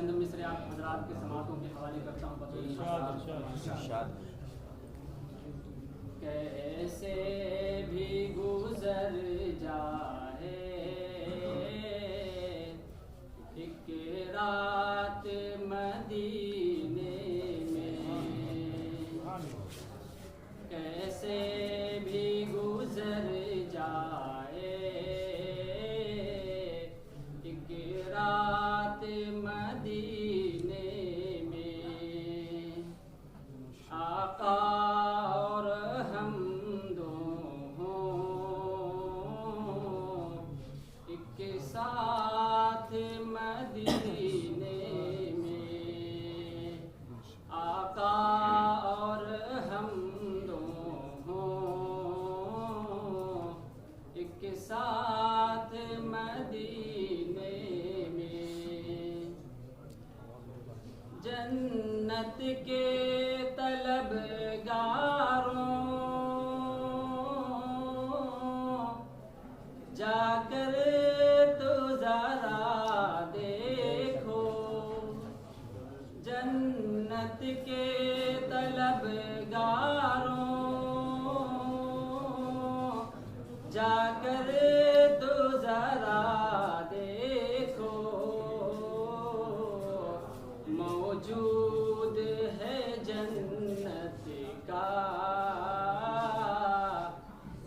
چند مصرے آپ حضرات کے سماعتوں کے حوالے کرتا ہوں بطور کیسے بھی گزر جائے ایک رات مدینے میں، کیسے بھی گزر جائے ایک رات مدینے میں، آقا اور ہم دونوں ایک ساتھ مدینے میں، آقا اور ہم دونوں ایک ساتھ مدینے میں، جنت کے طلبگاروں جا کر تو ذرا دیکھو، جنت کے طلبگاروں جا کر تو ذرا دیکھو، موجود ہے جنت کا،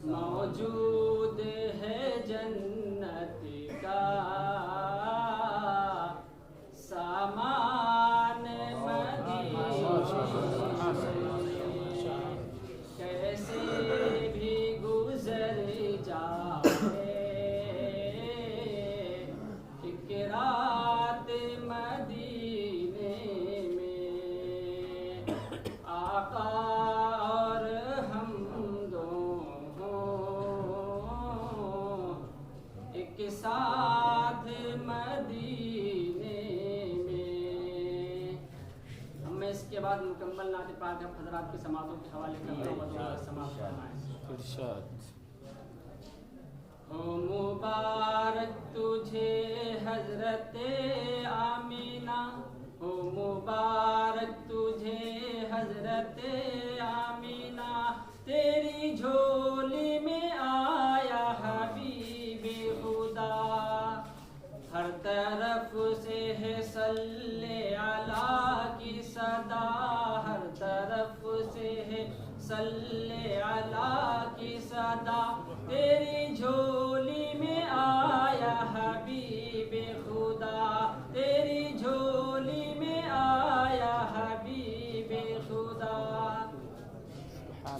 موجود ہے جنت کا سامان مدینے، کیسے بھی گزر جائے ایک رات مدینے میں، آقا اور ہم دونوں ایک ساتھ مدینے میں۔ میں اس کے بعد مکمل نعت پاک اب حضرات کے سماعتوں کے حوالے کرتا ہوں، بطور سماعت فرمائیں۔ ہو مبارک تجھے حضرت آمینہ، ہو مبارک تجھے حضرت آمینہ، تیری جھولی میں آیا حبیب خدا، ہر طرف سے ہے صلی علی کی صدا، ہر طرف سے ہے صلی علی کی صدا، تیری جھولی میں آیا حبیب خدا، تیری جھولی میں آیا حبیب خدا،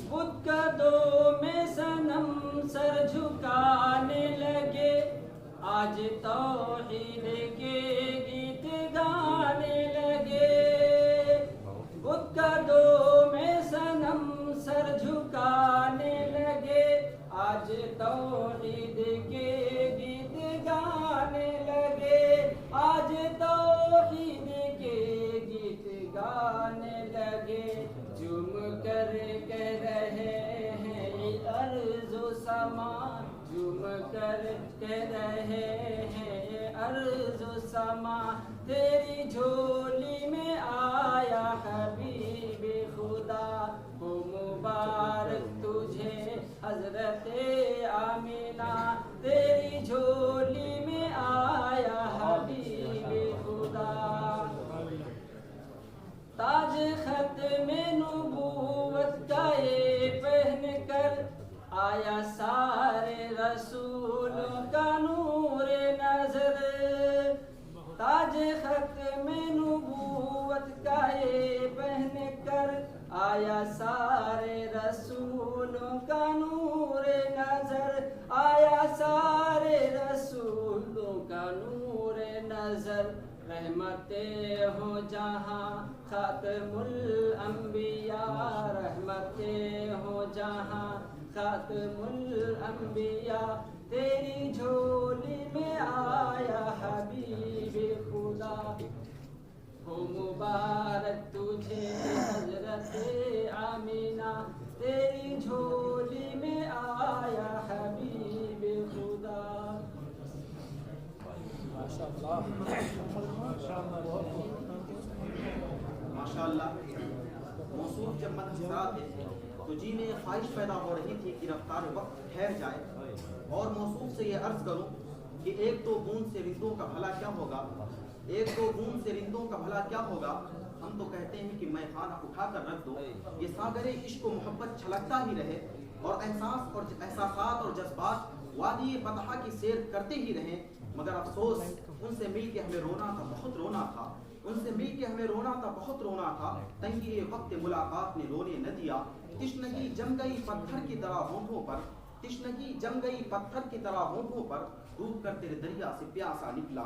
بت قدوں میں صنم سر جھکانے لگے، آج توحید کے گیت گانے لگے، بت قدوں میں صنم سر جھکانے لگے، آج توحید کے گیت گانے لگے، آج توحید کے گیت گانے لگے، جم کر کہہ رہے ہیں ارض و سما، جم کر کہہ رہے ہیں ارض و سما، تیری جھولی میں آیا حبیب خدا، ہو مبارک تجھے حضرت آمینہ، تیری جھولی میں آیا حبیب خدا، تاج ختم نبوت کا یہ پہن کر آیا سارے رسولوں کا نور نظر، تاج ختم نبوت کا یہ پہن کر آیا سارے رسولوں کا نور نظر، آیا سارے رسولوں کا نور نظر، رحمتیں ہو جہاں خاتم الانبیاء، رحمتیں ہو جہاں خاتم الانبیاء، تیری جھولی میں آیا حبیب خدا، ہو مبارک تجھے حضرت آمینہ، تیری جھولی میں آیا حبیب خدا۔ ماشاءاللہ موصوف جب مد حضرات ہے تو جی میں خواہش پیدا ہو رہی تھی کہ رفتار وقت ٹھہر جائے اور موصوف سے یہ عرض کروں کہ ایک دو بوند سے رندوں کا بھلا کیا ہوگا، ایک دو بوند سے رندوں کا بھلا کیا ہوگا. ہم تو کہتے ہیں کہ میں خانہ اٹھا کر رکھ دو، یہ ساگر عشق و محبت چھلکتا ہی رہے اور احساسات اور جذبات وادی فتح کی سیر کرتے ہی رہیں. مگر افسوس ان سے مل کے ہمیں رونا تھا، بہت رونا تھا، ان سے مل کے ہمیں رونا تھا، بہت رونا تھا. تنگی وقت ملاقات نے رونے نہ دیا، تشنگی جم گئی پتھر کی طرح ہونٹوں پر، تشنگی جم گئی پتھر کی طرح ہونٹوں پر، ڈوب کر تیرے دریا سے پیاسا نکلا.